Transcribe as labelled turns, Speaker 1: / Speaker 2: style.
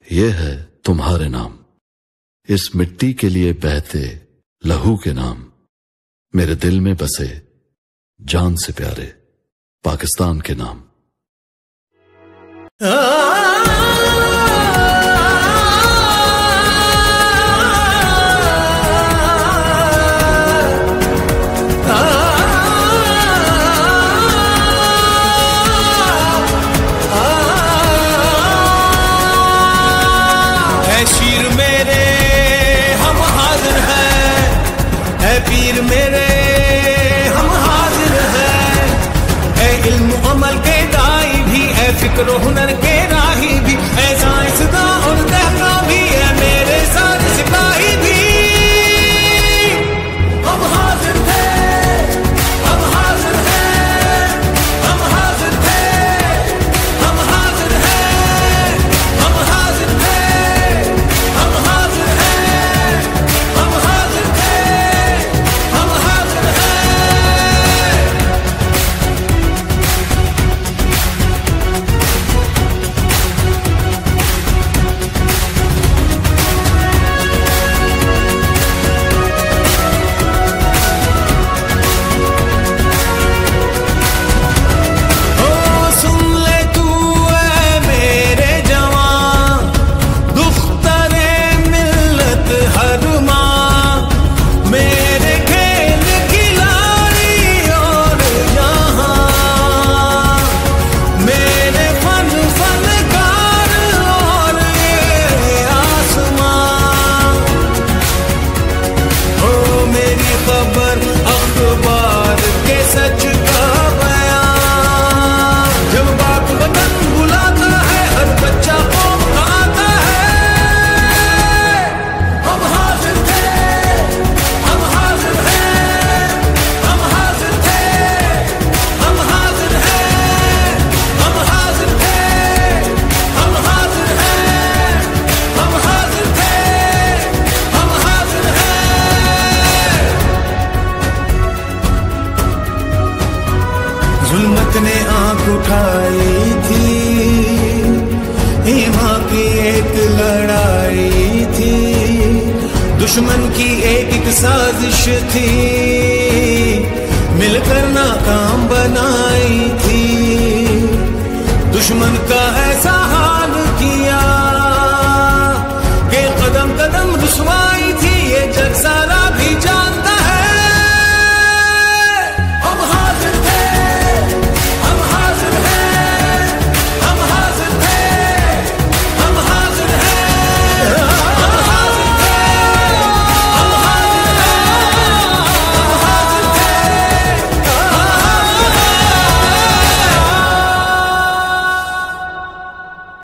Speaker 1: ये है तुम्हारे नाम, इस मिट्टी के लिए बहते लहू के नाम, मेरे दिल में बसे जान से प्यारे पाकिस्तान के नाम।
Speaker 2: शीर मेरे हम हाजिर हैं, ऐ पीर मेरे हम हाजिर हैं, ऐ इल्म अमल के दाई भी, ऐ फिक्र हुनर के राही भी, ऐ साइंसदां और दहका भी, ऐ मेरे साथ सिपाही भी। हम हाजिर थे, हम हाजिर हैं, हम हाजिर थे, हम हाजिर हैं, हम हाजिर थे, जुल्मत ने आंख उठाई थी, ईमा की एक लड़ाई थी, दुश्मन की एक साजिश थी, मिलकर नाकाम बनाई थी, दुश्मन का है